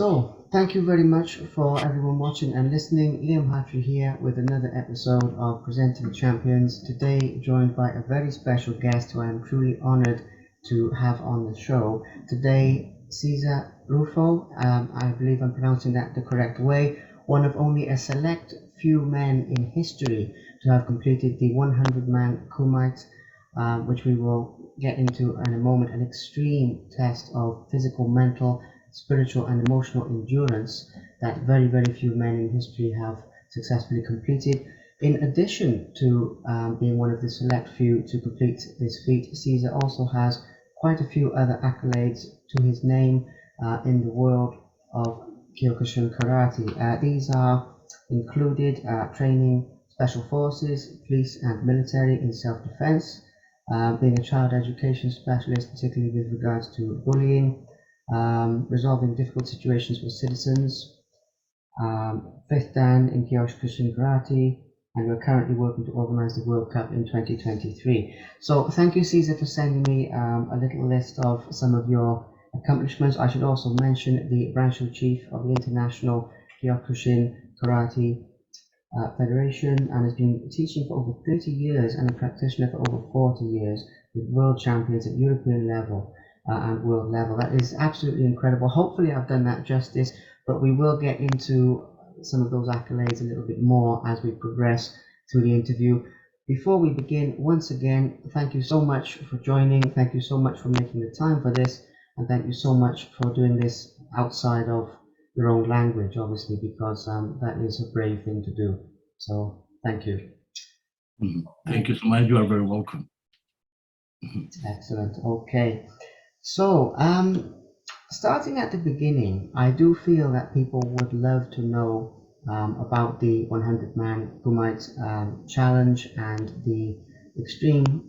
So, thank you very much for everyone watching and listening. Liam Hatchery here with another episode of Presenting Champions. Today, joined by a very special guest who I am truly honored to have on the show. Today, Cesar Rufo, I believe I'm pronouncing that the correct way, one of only a select few men in history to have completed the 100-man Kumite, which we will get into in a moment, an extreme test of physical, mental, spiritual and emotional endurance that very, very few men in history have successfully completed. In addition to being one of the select few to complete this feat, Cesar also has quite a few other accolades to his name in the world of Kyokushin Karate. These are included training special forces, police and military in self-defense, being a child education specialist, particularly with regards to bullying, resolving difficult situations with citizens, fifth dan in Kyokushin Karate, and we're currently working to organize the World Cup in 2023. So thank you, Cesar, for sending me a little list of some of your accomplishments. I should also mention the branch chief of the International Kyokushin Karate Federation, and has been teaching for over 30 years and a practitioner for over 40 years with world champions at European level and world level. That is absolutely incredible. Hopefully I've done that justice, but we will get into some of those accolades a little bit more as we progress through the interview. Before we begin, once again, thank you so much for joining. Thank you so much for making the time for this, and thank you so much for doing this outside of your own language, obviously, because that is a brave thing to do. So thank you. Thank you so much. You are very welcome. Excellent. Okay. So, starting at the beginning, I do feel that people would love to know about the 100-man Kumite challenge and the extreme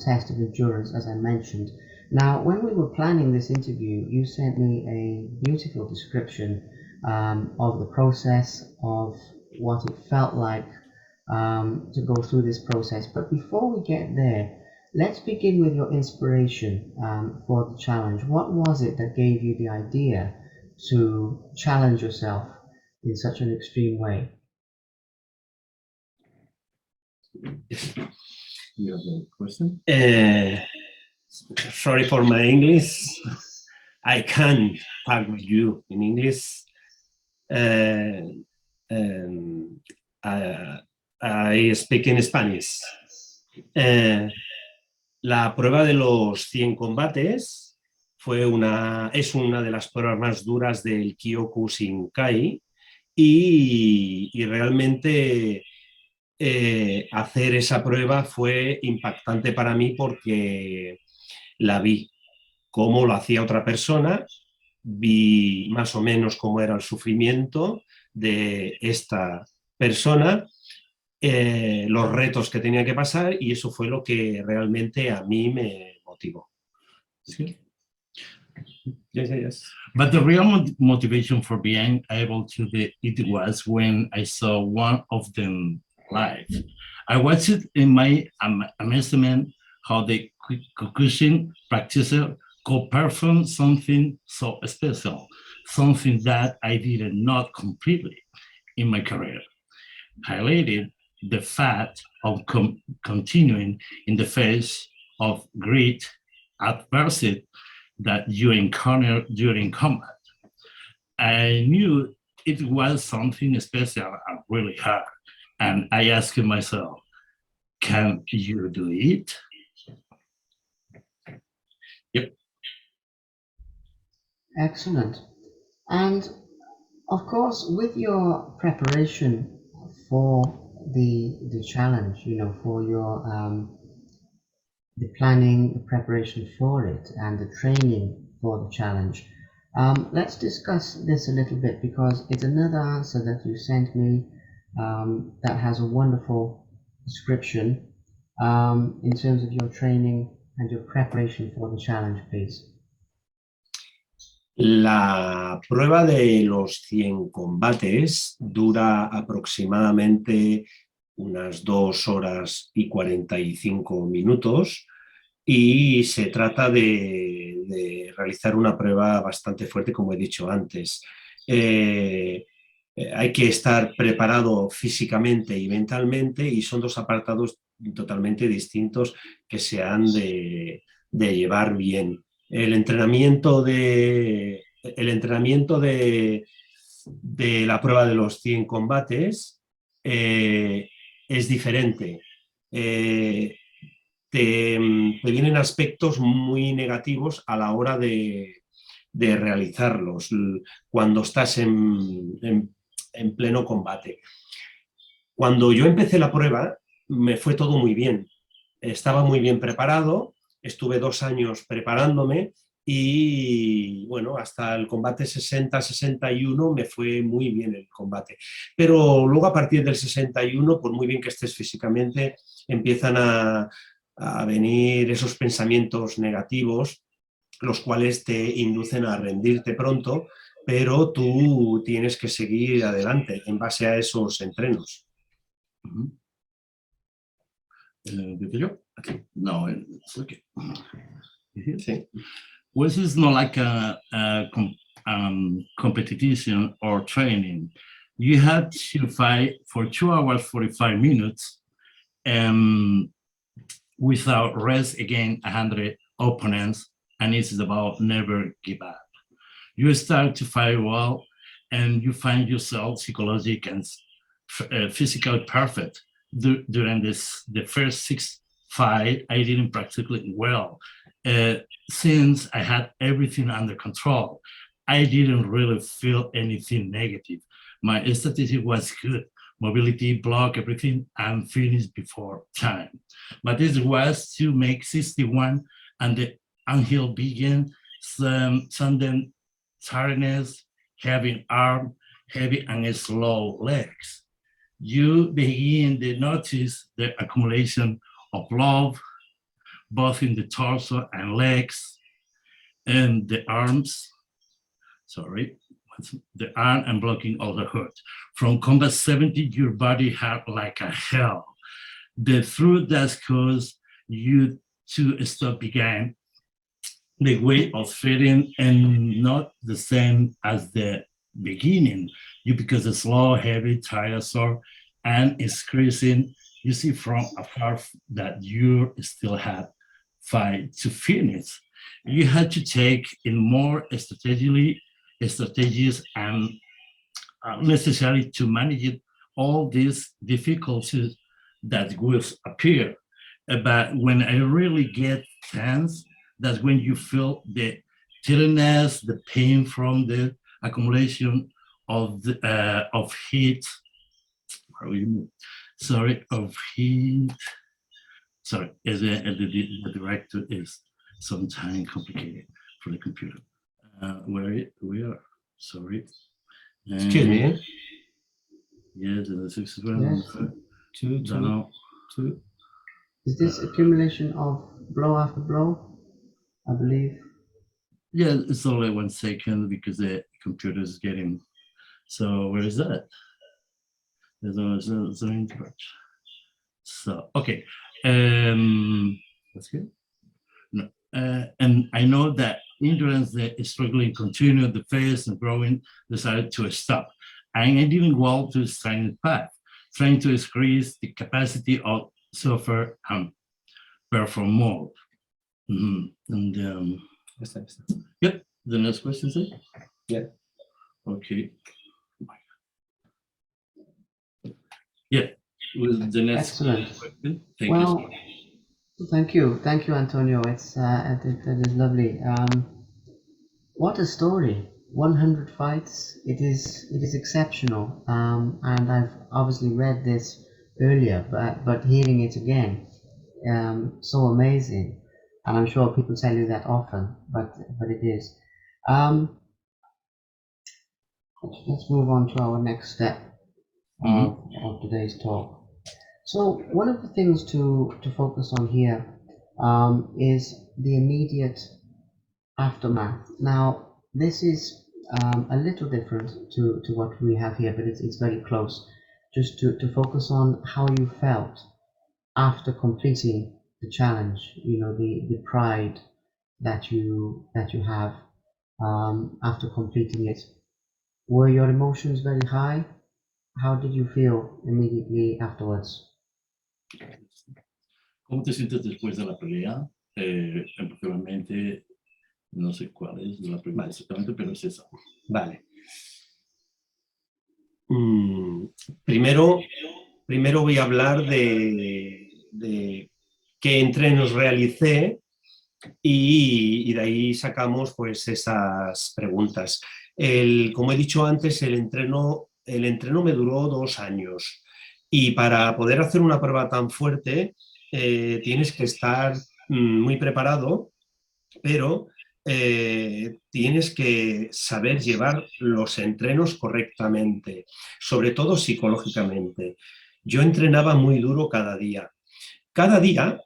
test of endurance, as I mentioned. Now, when we were planning this interview, you sent me a beautiful description of the process, of what it felt like to go through this process. But before we get there, let's begin with your inspiration for the challenge. What was it that gave you the idea to challenge yourself in such an extreme way? You have a question? Sorry for my English. I can talk with you in English. I speak in Spanish. La prueba de los 100 combates es una de las pruebas más duras del Kyokushinkai y realmente hacer esa prueba fue impactante para mí porque la vi cómo lo hacía otra persona, vi más o menos cómo era el sufrimiento de esta persona, los retos que tenía que pasar, y eso fue lo que realmente a mí me motivó. Sí. Yes. But the real motivation for being able to do it was when I saw one of them live. I watched it in my amazement how the Kyokushin practitioner could perform something so special, something that I did not completely in my career. Highlighted the fact of continuing in the face of great adversity that you encounter during combat. I knew it was something special and really hard, and I asked myself, can you do it? Yep. Excellent. And of course, with your preparation for the challenge, for your the planning, the preparation for it, and the training for the challenge, Let's discuss this a little bit because it's another answer that you sent me that has a wonderful description in terms of your training and your preparation for the challenge, please. La prueba de los 100 combates dura aproximadamente unas 2 horas y 45 minutos y se trata de realizar una prueba bastante fuerte, como he dicho antes. Hay que estar preparado físicamente y mentalmente y son dos apartados totalmente distintos que se han de llevar bien. El entrenamiento de la prueba de los 100 combates es diferente. Te vienen aspectos muy negativos a la hora de realizarlos cuando estás en pleno combate. Cuando yo empecé la prueba, me fue todo muy bien. Estaba muy bien preparado, estuve 2 años preparándome y bueno, hasta el combate 60-61 me fue muy bien el combate. Pero luego a partir del 61, por muy bien que estés físicamente, empiezan a venir esos pensamientos negativos, los cuales te inducen a rendirte pronto, pero tú tienes que seguir adelante en base a esos entrenos. Okay. No, it's okay. Sí. Well, this is not like a competition or training. You had to fight for 2 hours, 45 minutes, without rest against 100 opponents, and it's about never give up. You start to fight well, and you find yourself psychological and physically perfect. During the first 6 fights, I didn't practically well. Since I had everything under control, I didn't really feel anything negative. My strategy was good. Mobility, block, everything, and finished before time. But this was to make 61, and the downhill began, some tiredness, heavy arm, heavy and slow legs. You begin to notice the accumulation of love, both in the torso and legs, and the arms, the arm and blocking of the hood. From combat 70, your body hurt like a hell. The truth that caused you to stop began the way of feeling and not the same as the beginning. You because it's slow, heavy, tired, sore, and increasing. You see from afar that you still have fight to finish. You had to take in more strategies and necessary to manage all these difficulties that will appear. But when I really get tense, that's when you feel the tiredness, the pain from the accumulation of heat. Of heat. Sorry, as the director is sometimes complicated for the computer. Where we are, sorry. Excuse me. Yeah, the 6 Two. Is this accumulation of blow after blow, I believe? Yeah, it's only 1 second because the computer is getting. So where is that? There's no much. So okay, that's good. No, and I know that endurance that is struggling continue the phase and growing decided to stop. And I didn't go to the training path, trying to increase the capacity of suffer and perform more. And yep, the next question, sir? Yeah. Okay. Yeah, with the next Excellent. question. Thank you, Antonio. It's that is lovely. What a story! 100 fights. It is exceptional. And I've obviously read this earlier, but hearing it again, so amazing. And I'm sure people tell you that often, but it is. Let's move on to our next step of today's talk. So one of the things to focus on here is the immediate aftermath. Now, this is a little different to what we have here, but it's very close. Just to focus on how you felt after completing the challenge, you know, the pride that you have after completing it. Were your emotions very high? How did you feel immediately afterwards? ¿Cómo te sientes después de la pelea? Efectivamente, no sé cuál es la pregunta exactamente, pero es esa. Vale. Primero voy a hablar de qué entrenos realicé y de ahí sacamos pues esas preguntas. Como he dicho antes, el entreno me duró 2 años y para poder hacer una prueba tan fuerte tienes que estar muy preparado, pero tienes que saber llevar los entrenos correctamente, sobre todo psicológicamente. Yo entrenaba muy duro cada día. Cada día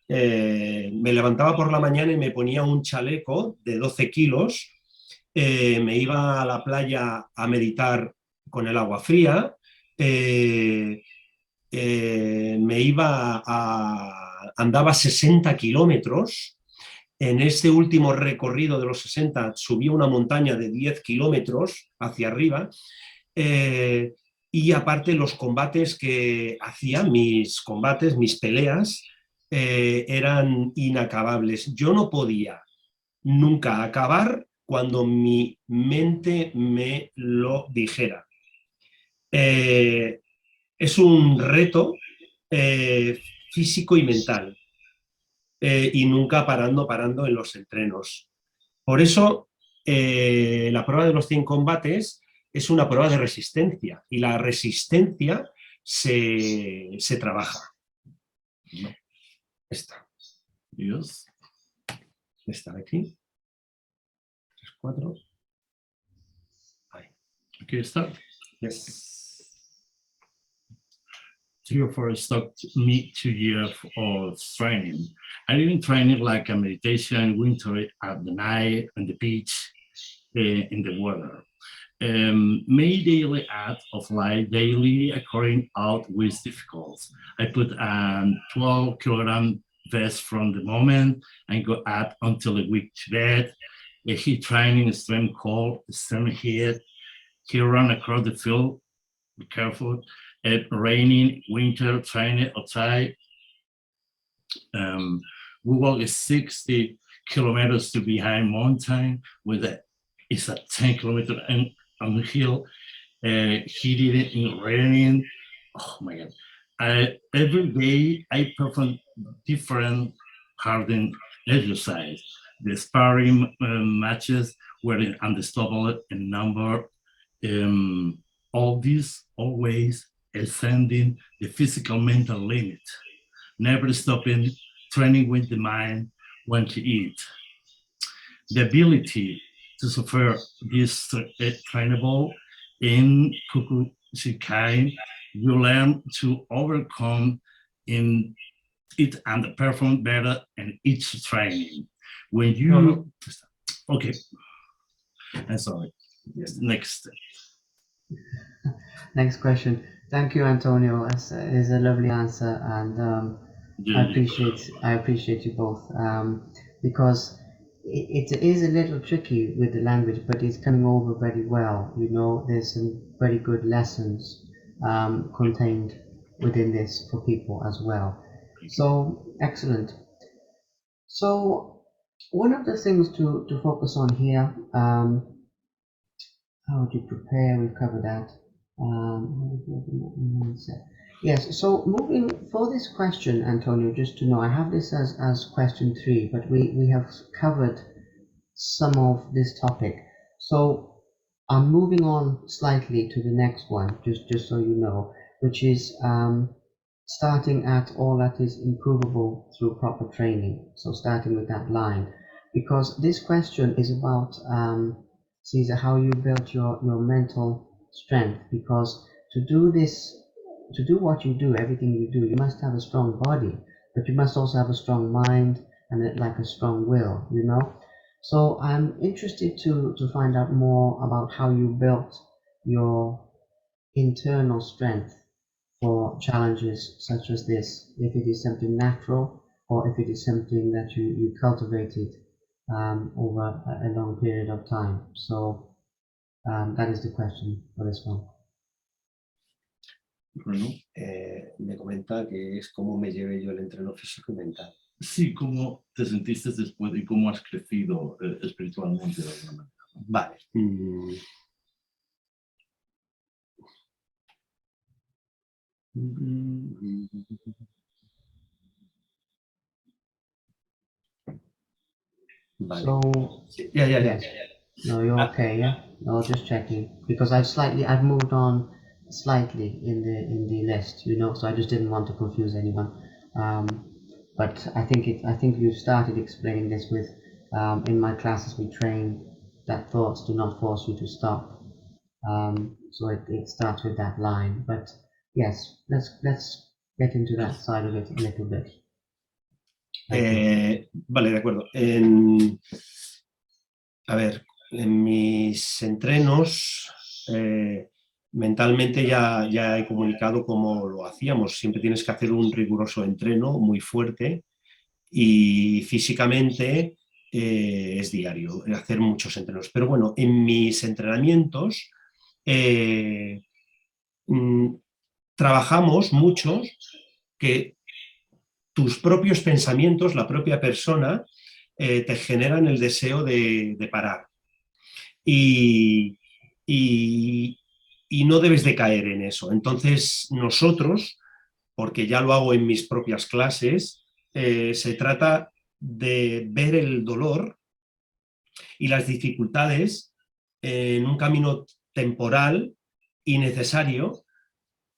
me levantaba por la mañana y me ponía un chaleco de 12 kilos, me iba a la playa a meditar con el agua fría, andaba 60 kilómetros. En este último recorrido de los 60 subí una montaña de 10 kilómetros hacia arriba y aparte los combates que hacía, mis peleas, eran inacabables. Yo no podía nunca acabar cuando mi mente me lo dijera. Es un reto físico y mental. Y nunca parando en los entrenos. Por eso, la prueba de los 100 combates es una prueba de resistencia y la resistencia se trabaja. Esta. Yes. Esta de aquí. 3, 4. Ahí. Okay, start. Yes. 3 or 4 stopped me 2 years of training. I didn't train it like a meditation, winter at the night, on the beach, in the weather. My daily act of life daily according out with difficult. I put a 12 kilogram vest from the moment I go up until a week to bed. He training extreme cold, extreme heat. He run across the field. Be careful. Raining, winter, training outside. We walk 60 kilometers to behind mountain with it's a 10 kilometer on the hill. He did it in raining. Oh my God. Every day I perform different hardened exercise. The sparring matches were unstoppable in number. All this always ascending the physical mental limit, never stopping training with the mind when to eat. The ability to suffer this trainable in Kukushikai, you learn to overcome in it and perform better in each training. When you, okay, I'm sorry. Yes, next. Next question. Thank you, Antonio. That's is a lovely answer, and I appreciate you both because it is a little tricky with the language, but it's coming over very well. You know, there's some very good lessons contained within this for people as well. So excellent. So one of the things to focus on here, how to prepare, we've covered that. Yes, so moving for this question, Antonio, just to know, I have this as question 3, but we have covered some of this topic. So I'm moving on slightly to the next one, just so you know, which is starting at all that is improvable through proper training. So starting with that line, because this question is about Caesar, how you built your mental strength, because to do this, to do what you do, everything you do, you must have a strong body, but you must also have a strong mind and like a strong will, you know. So I'm interested to find out more about how you built your internal strength for challenges such as this, if it is something natural or if it is something that you cultivated over a long period of time. So that is the question for this one. Bueno, Me comenta que es cómo me llevé yo el entreno físico y mental. sí, ¿cómo te sentiste después y cómo has crecido espiritualmente de alguna manera? Vale. Vale. So Yeah. no, you're okay, yeah. No, just checking because I've moved on slightly in the list, you know. So I just didn't want to confuse anyone. But I think you started explaining this with in my classes we train that thoughts do not force you to stop. So it starts with that line. But yes, let's get into that side of it a little bit. Vale, de acuerdo. A ver, en mis entrenos mentalmente ya he comunicado cómo lo hacíamos. Siempre tienes que hacer un riguroso entreno muy fuerte y físicamente es diario, hacer muchos entrenos. Pero bueno, en mis entrenamientos trabajamos mucho que tus propios pensamientos, la propia persona, te generan el deseo de parar. Y no debes de caer en eso. Entonces, nosotros, porque ya lo hago en mis propias clases, se trata de ver el dolor y las dificultades en un camino temporal y necesario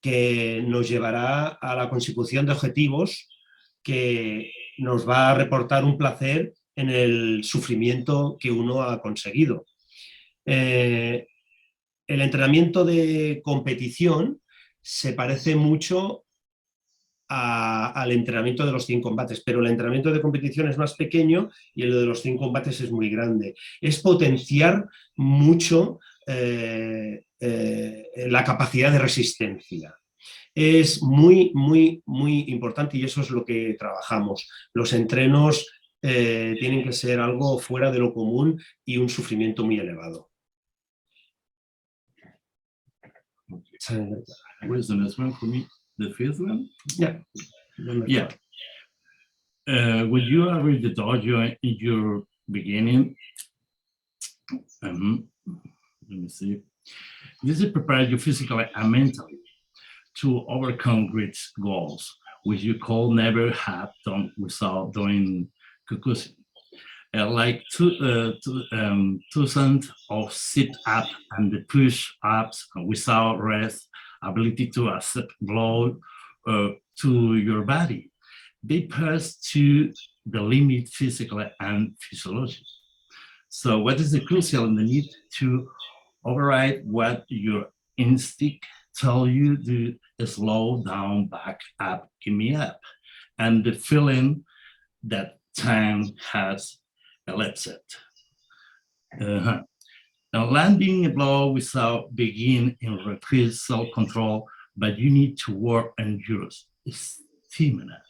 que nos llevará a la consecución de objetivos que nos va a reportar un placer en el sufrimiento que uno ha conseguido. El entrenamiento de competición se parece mucho al entrenamiento de los 100 combates, pero el entrenamiento de competición es más pequeño y el de los 100 combates es muy grande. Es potenciar mucho la capacidad de resistencia. Es muy, muy, muy importante y eso es lo que trabajamos. Los entrenos tienen que ser algo fuera de lo común y un sufrimiento muy elevado. What is the next one for me? The fifth one? Yeah. Yeah. When you are in the dojo in your beginning, let me see. This is prepare you physically and mentally to overcome great goals, which you could never have done without doing kukusin. Like 2,000 of sit-up and the push-ups without rest, ability to accept blow to your body. They pass to the limit physically and physiologically. So what is the crucial in the need to override what your instinct tell you to slow down, back up, give me up, and the feeling that time has elapsed. Now landing a blow without begin in repeat self-control, but you need to work on your stamina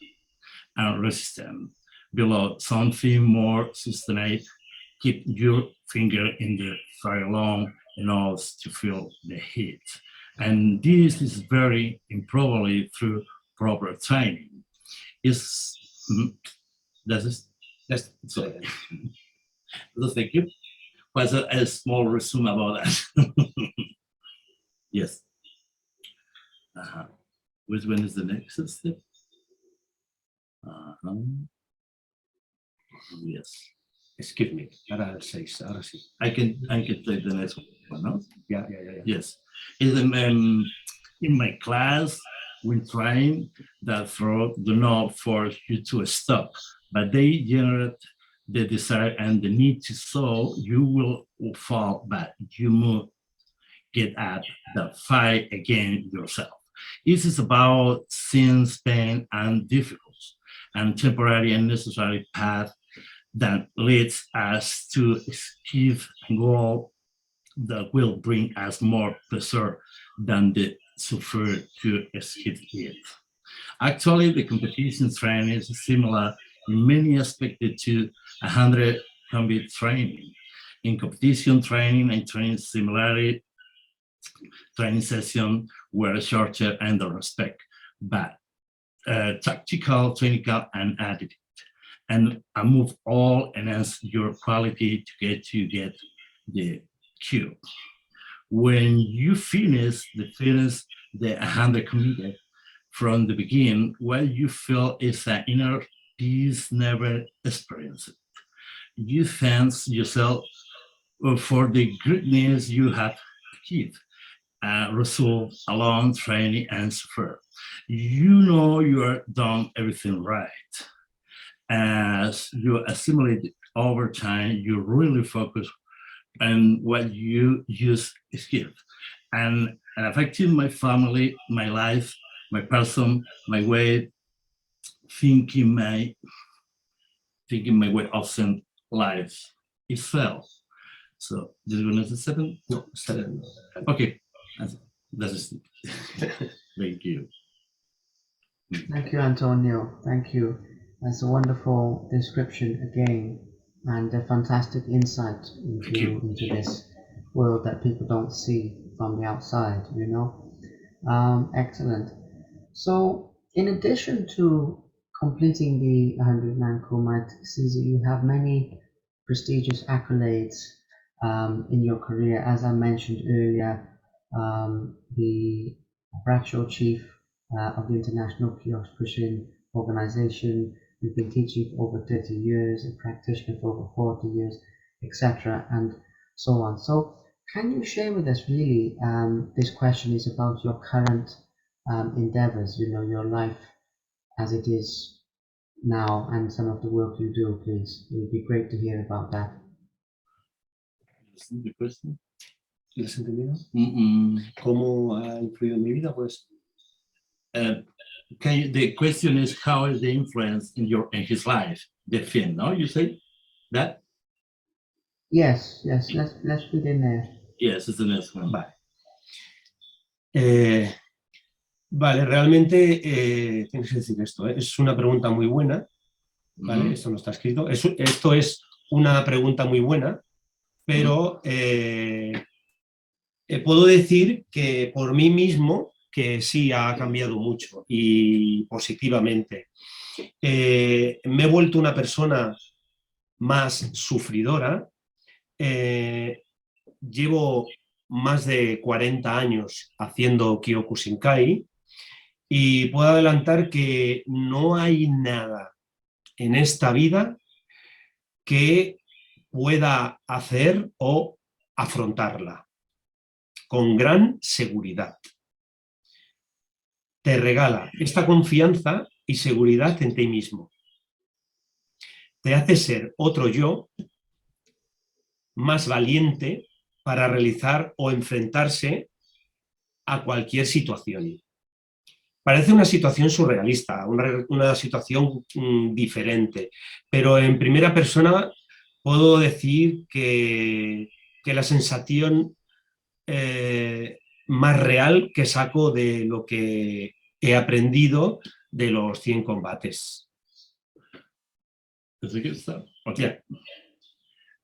and resistance. Below something more sustained, keep your finger in the fire long enough to feel the heat. And this is very improbably through proper training. That's sorry. Thank you. Was a small resume about that. Yes. Which one is the next step? Yes. Excuse me. Ahora sí. I can take the next one, no? Yeah. Yes. In my class, we train that throat do not force you to stop, but they generate the desire and the need to solve, you will fall, but you must get up the fight against yourself. This is about sins, pain, and difficulties, and temporary and necessary path that leads us to achieve a goal that will bring us more pleasure than the suffer to escape it. Actually, the competition training is similar in many aspects to 100 combat training. In competition training and training similarly, training session were shorter and the respect, but tactical, technical, and attitude. And move all enhance your quality to get the cue. When you finish the 100 committed from the beginning, what you feel is an inner peace never experienced. You thank yourself for the greatness you have achieved, result, alone, training, and suffer. You know you are done everything right. As you assimilate over time, you really focus on what you use skill and affecting my family, my life, my person, my way, thinking my way of saying life itself. So, did you want to say seven? No, está bien. Okay, that is it. Thank you. Thank you, Antonio. Thank you. That's a wonderful description again, and a fantastic insight into this world that people don't see from the outside, you know. Excellent. So, in addition to completing the 100-man Kumite, Caesar, you have many prestigious accolades in your career. As I mentioned earlier, the Bradshaw Chief of the International Kiosk Pushing Organization. You've been teaching for over 30 years, a practitioner for over 40 years, etc., and so on. So, can you share with us really, this question is about your current endeavors, you know, your life as it is now and some of the work you do, please. It would be great to hear about that. The question? ¿Lo has entendido? ¿Cómo ha influido en mi vida? Pues The question is how is the influence in his life, the film, no? You say that? Yes, let's begin there. Yes, it's the next one. vale. Vale, realmente tienes que decir esto. Es una pregunta muy buena, ¿vale? Esto no está escrito. Esto es una pregunta muy buena, pero puedo decir que por mí mismo que sí ha cambiado mucho y positivamente. Me he vuelto una persona más sufridora. Llevo más de 40 años haciendo Kyokushinkai y puedo adelantar que no hay nada en esta vida que pueda hacer o afrontarla con gran seguridad. Te regala esta confianza y seguridad en ti mismo. Te hace ser otro yo más valiente para realizar o enfrentarse a cualquier situación. Parece una situación surrealista, una situación diferente, pero en primera persona puedo decir que la sensación más real que saco de lo que he aprendido de los 100 combates. That's a good stuff. Okay. Yeah.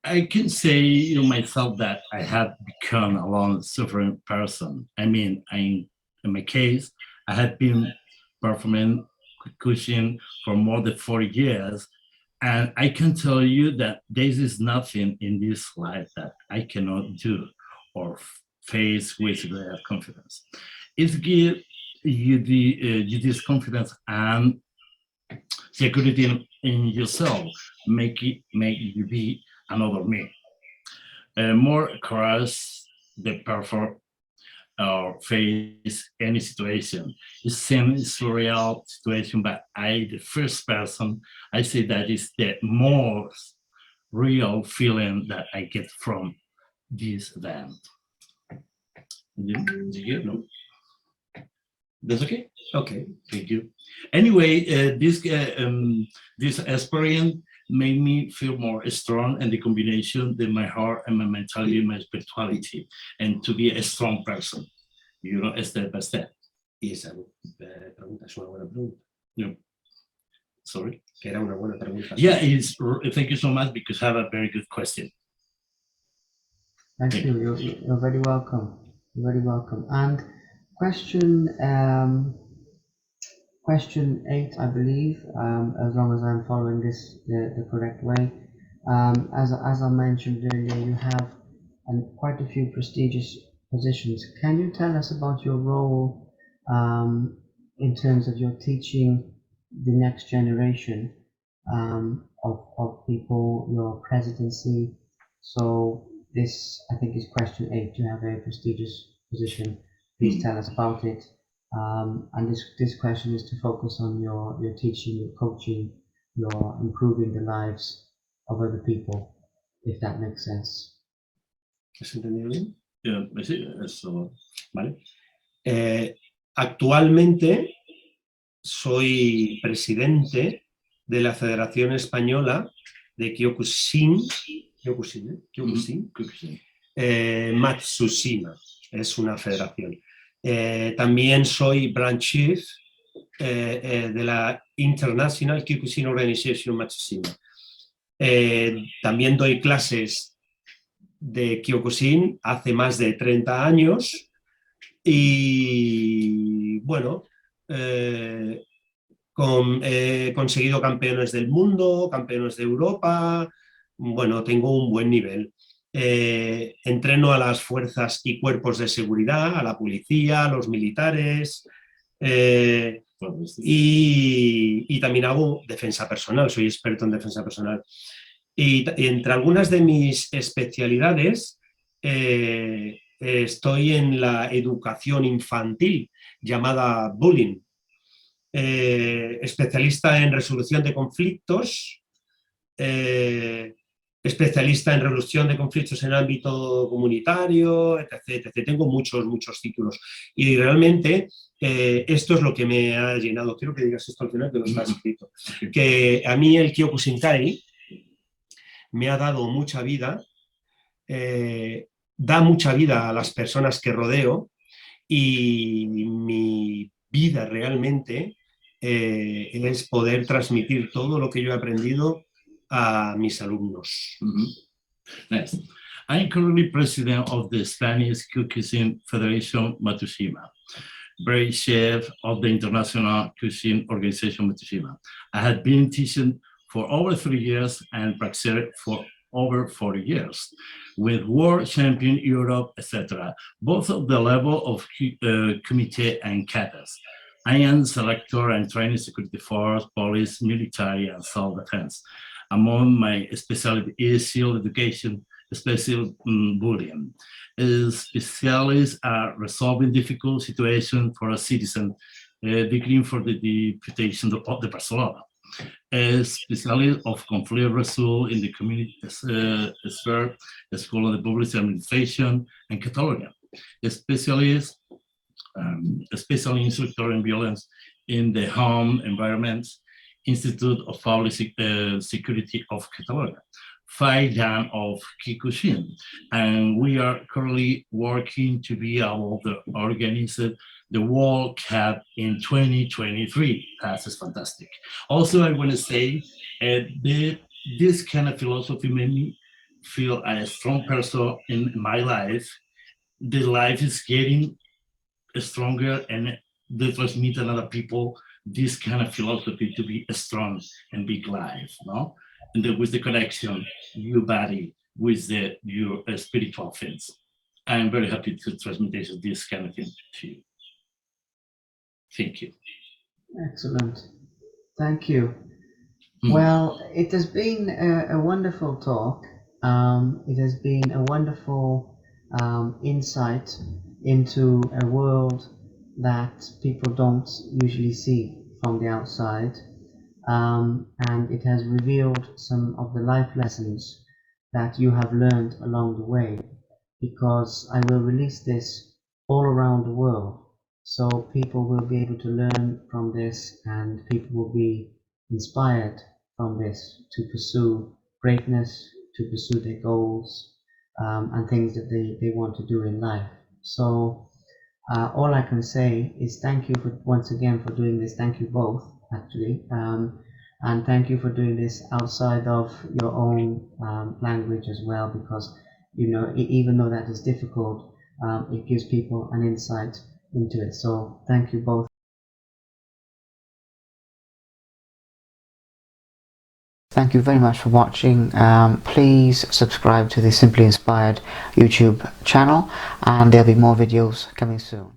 I can say myself that I have become a long suffering person. I mean, in my case, I have been performing cushion for more than 40 years. And I can tell you that there is nothing in this life that I cannot do or face with confidence. It gives you this confidence and security in yourself, make you be another me. More courage, the perform or face any situation. It seems surreal situation, but the first person I say that is the most real feeling that I get from this event. Do you know? That's okay? Okay. Thank you. Anyway, this experience made me feel more strong, and the combination of my heart and my mentality and my spirituality, and to be a strong person, step by step. Y esa pregunta es una buena pregunta. Yeah. Sorry? Que era una buena pregunta. Yeah, thank you so much, because I have a very good question. Thank you. You're very welcome. You're very welcome. And question 8, I believe, as long as I'm following this the correct way. As I mentioned earlier, you have quite a few prestigious positions. Can you tell us about your role in terms of your teaching the next generation of people, your presidency? So this, I think, is question 8. You have a prestigious position. Please tell us about it. And this question is to focus on your teaching, your coaching, your improving the lives of other people, if that makes sense. ¿Has entendido bien? Sí, eso, ¿vale? Actualmente soy presidente de la Federación Española de Kyokushin Matsushima. Es una federación. También soy branch chief de la International Kyokushin Organization Matsushima. También doy clases de Kyokushin hace más de 30 años y bueno, he conseguido campeones del mundo, campeones de Europa, bueno, tengo un buen nivel. Entreno a las fuerzas y cuerpos de seguridad, a la policía, a los militares, y también hago defensa personal, soy experto en defensa personal. Y entre algunas de mis especialidades estoy en la educación infantil llamada bullying, especialista en resolución de conflictos, especialista en resolución de conflictos en el ámbito comunitario, etc. Tengo muchos títulos y realmente esto es lo que me ha llenado. Quiero que digas esto al final, que no está escrito. Que a mí el Kyokushinkai me ha dado mucha vida, da mucha vida a las personas que rodeo, y mi vida realmente es poder transmitir todo lo que yo he aprendido a mis alumnos. Next. I'm currently president of the Spanish Kyokushin Federation Matsushima, brave chef of the International Kyokushin Organization Matsushima. I have been teaching for over 3 years and practiced for over 40 years with world champion Europe, etc., both at the level of Kumite and katas. I am selector and training security force, police, military, and self-defense. Among my specialty is SEAL education, especially bullying. Specialists are resolving difficult situations for a citizen, decreeing for the deputation of the persona. Specialist of conflict resolution in the community sphere, School of the Public Administration, and Catalonia. Specialist, especially instructor in violence in the home environments, Institute of Public Security of Catalonia, 5 Dan of Kyokushin, and we are currently working to be able to organize the World Cup in 2023. That's fantastic. Also, I want to say this kind of philosophy made me feel a strong person in my life. The life is getting stronger, and they transmit another people this kind of philosophy to be strong and big life, no? And with the connection, your body with your spiritual things. I'm very happy to transmit this kind of thing to you. Thank you. Excellent. Thank you. Well, it has been a wonderful talk. It has been a wonderful insight into a world that people don't usually see from the outside. And it has revealed some of the life lessons that you have learned along the way, because I will release this all around the world, so people will be able to learn from this and people will be inspired from this to pursue greatness, to pursue their goals, and things that they want to do in life. So all I can say is thank you for once again for doing this. Thank you both, actually, and thank you for doing this outside of your own language as well, because you know even though that is difficult, it gives people an insight into it. So thank you both. Thank you very much for watching. Please subscribe to the Simply Inspired YouTube channel, and there'll be more videos coming soon.